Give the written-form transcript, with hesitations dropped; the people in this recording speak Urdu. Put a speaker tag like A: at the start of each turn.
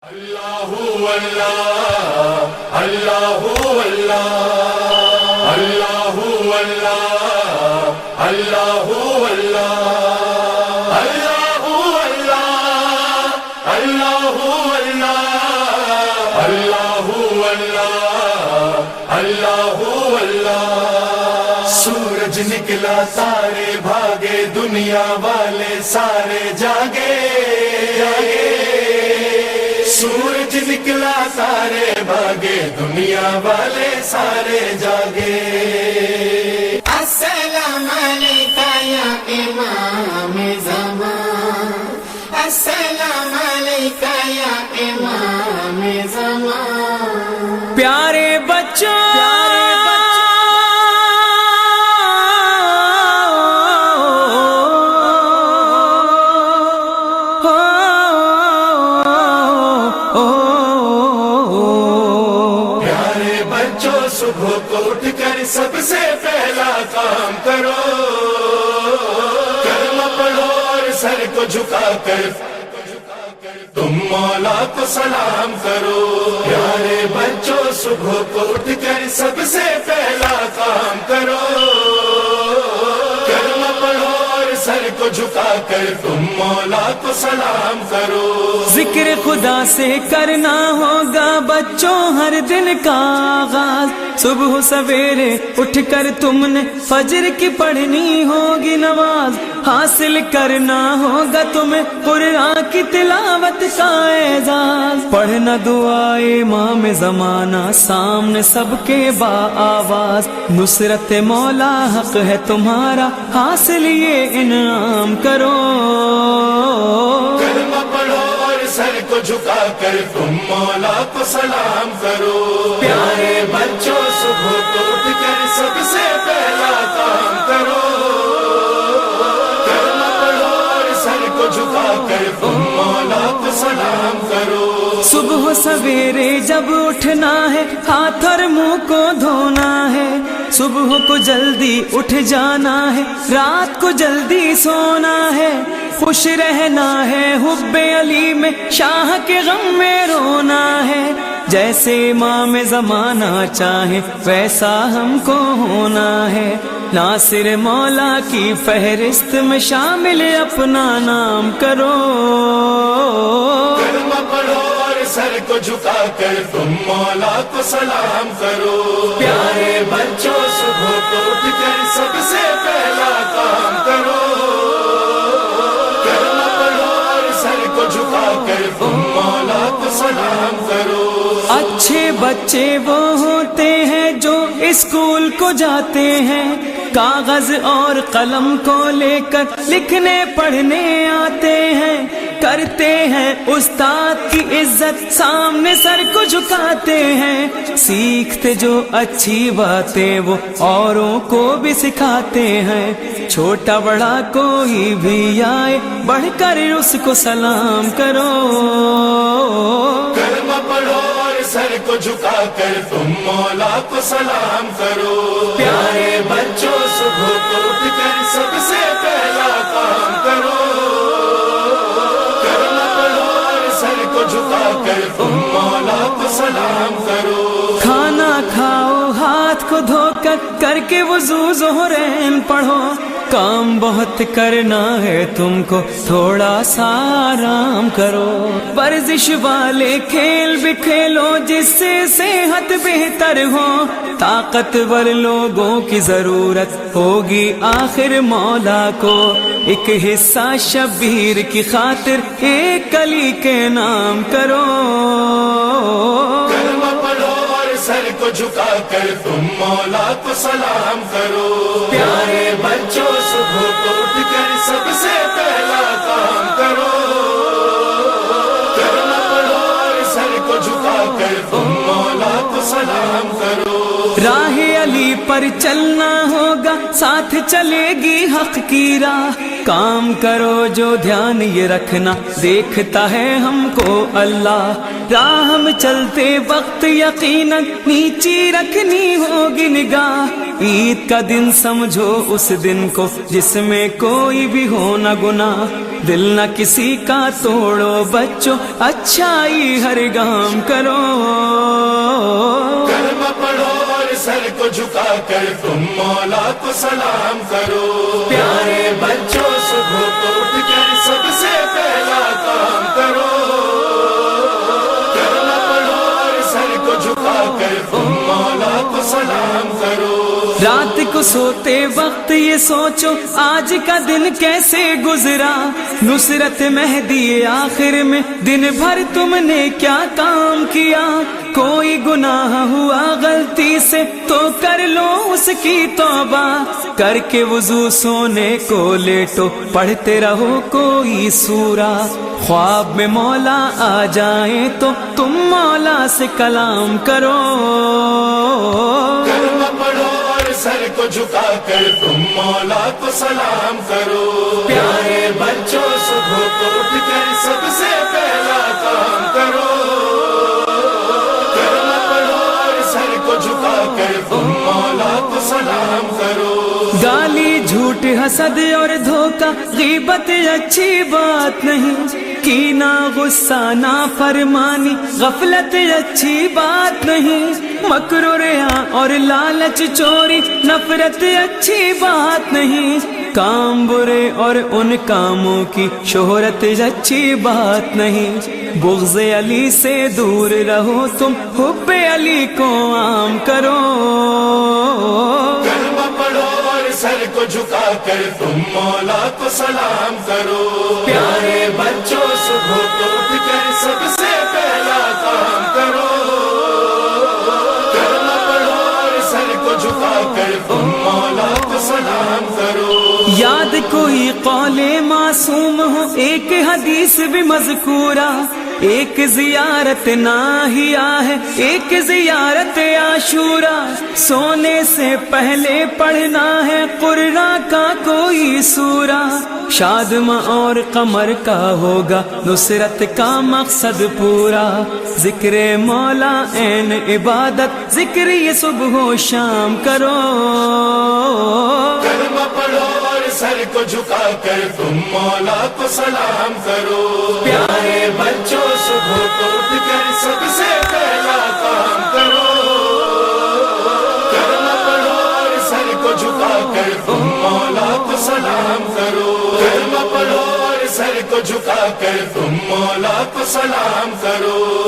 A: اللہ اللہ اللہ اللہ اللہ اللہ اللہ اللہ اللہ اللہ اللہ اللہ سورج نکلا سارے بھاگے دنیا والے سارے جاگے سورج نکلا سارے بھاگے دنیا والے سارے جاگے
B: السلام علیکہ یا امام زمان السلام علیکہ یا امام زمان
C: پیارے بچوں
A: صبح کو اٹھ کر سب سے پہلا کام کرو کلمہ پڑھو اور سر کو جھکا کر تم مولا کو سلام کرو پیارے بچوں صبح کو اٹھ کر سب سے پہلا کام کرو کلمہ پڑھو اور سر کو جھکا کر تم مولا کو سلام کرو
C: ذکر خدا سے کرنا ہوگا بچوں ہر دن کا آغاز صبح سویرے اٹھ کر تم نے فجر کی پڑھنی ہوگی نماز حاصل کرنا ہوگا تمہیں قرآن کی تلاوت کا اعزاز پڑھنا دعائے امام زمانہ سامنے سب کے با آواز نصرت مولا حق ہے تمہارا حاصل یہ انعام کرو
A: کلمہ پڑھو اور سر کو جھکا کر تم مولا کو سلام کرو پیارے بچوں صبح کو اٹھ کر سب سے پہلا کام کرو کلمہ پڑھو اور سر کو جھکا کر تم مولا کو سلام کرو
C: صبح سویرے جب اٹھنا ہے ہاتھ اور منہ کو دھونا ہے صبح کو جلدی اٹھ جانا ہے رات کو جلدی سونا ہے خوش رہنا ہے حب علی میں شاہ کے غم میں رونا ہے جیسے امام زمانہ چاہے ویسا ہم کو ہونا ہے ناصر مولا کی فہرست میں شامل اپنا نام کرو
A: کلمہ پڑھو اور سر کو جھکا کر تم مولا کو سلام کرو پیارے بچوں صبح کو اٹھ کر سب سے پہلا کام کرو کلمہ پڑھو اور سر کو جھکا کر تم مولا کو سلام کرو
C: اچھے بچے وہ ہوتے ہیں جو اسکول کو جاتے ہیں کاغذ اور قلم کو لے کر لکھنے پڑھنے آتے ہیں کرتے ہیں استاد کی عزت سامنے سر کو جھکاتے ہیں سیکھتے جو اچھی باتیں وہ اوروں کو بھی سکھاتے ہیں چھوٹا بڑا کوئی بھی آئے بڑھ کر اس کو سلام کرو
A: کلمہ پڑھو اور سر کو جھکا کر تم مولا کو سلام کرو پیارے بچوں صبح کو اٹھ کر سب سے پہلا کام کرو کلمہ پڑھو اور سر کو جھکا کر تم مولا کو سلام کرو
C: کھانا کھاؤ ہاتھ کو دھو کر کے وضو ظہرین پڑھو کام بہت کرنا ہے تم کو تھوڑا سا آرام کرو ورزش والے کھیل بھی کھیلو جس سے صحت بہتر ہو طاقتور لوگوں کی ضرورت ہوگی آخر مولا کو ایک حصہ شبیر کی خاطر ایک کلی کے نام کرو
A: کلمہ پڑھو اور سر کو جھکا کر تم مولا کو سلام کرو پیارے بچوں صبح کو اٹھ کر سب سے پہلا کام کرو کلمہ پڑھو اور سر کو جھکا کر تم مولا کو سلام کرو
C: راہ علی پر چلنا ہوگا، ساتھ چلے گی حق کی راہ۔ کام کرو جو دھیان یہ رکھنا، دیکھتا ہے ہم کو اللہ۔ راہ ہم چلتے وقت یقیناً نیچی رکھنی ہوگی نگاہ۔ عید کا دن سمجھو اس دن کو جس میں کوئی بھی ہو نہ گناہ۔ دل نہ کسی کا توڑو بچوں، اچھائی ہر گام کرو۔
A: کلمہ پڑھو اور سر کو جھکا کر تم مولا کو سلام کرو۔ پیارے بچوں صبح کو اٹھ کر سب سے پہلا کام کرو۔ کلمہ پڑھو اور سر کو جھکا کر تم مولا کو سلام کرو۔
C: رات کو سوتے وقت یہ سوچو آج کا دن کیسے گزرا۔ نصرت مہدی آخر میں دن بھر تم نے کیا کام کیا۔ کوئی گناہ ہوا غلطی سے تو کر لو اس کی توبہ۔ کر کے وضو سونے کو لیٹو، پڑھتے رہو کوئی سورہ۔ خواب میں مولا آ جائیں تو تم مولا سے کلام کرو۔
A: کلمہ پڑھو اور سر کو جھکا کر تم مولا کو سلام کرو۔ پیارے بچوں صبح کو اٹھ کر سب سے پہلا کام کرو۔ کلمہ پڑھو اور سر کو جھکا کر تم مولا کو سلام کرو۔
C: گالی جھوٹ حسد اور دھوکہ غیبت اچھی بات نہیں۔ کینہ غصہ نافرمانی غفلت اچھی بات نہیں۔ مکر و ریا اور لالچ چوری نفرت اچھی بات نہیں۔ کام برے اور ان کاموں کی شہرت اچھی بات نہیں۔ بغض علی سے دور رہو تم، حب علی کو عام کرو۔
A: کلمہ پڑھو اور سر کو جھکا کر تم مولا کو سلام کرو۔ پیارے بچوں صبح کو اٹھ کر سب سے پہلا کام کرو۔ کلمہ پڑھو اور سر کو جھکا کر تم مولا کو سلام کرو۔
C: یاد کوئی قول معصوم ہو، ایک حدیث بھی مذکورہ۔ ایک زیارت ناہیہ ہے، ایک زیارت عاشورہ۔ سونے سے پہلے پڑھنا ہے قرآن کا کوئی سورہ۔ شادماں اور قمر کا ہوگا نصرت کا مقصد پورا۔ ذکر مولا عین عبادت، ذکر یہ صبح و شام کرو۔
A: کلمہ پڑھو اور سر کو جھکا کر تم مولا کو سلام کرو۔ پیارے بچوں صبح کو اٹھ کر سب سے پہلا کام کرو۔ کلمہ پڑھو اور سر کو جھکا کر تم مولا کو سلام کرو۔ کلمہ پڑھو اور سر کو جھکا کر تم مولا کو سلام کرو۔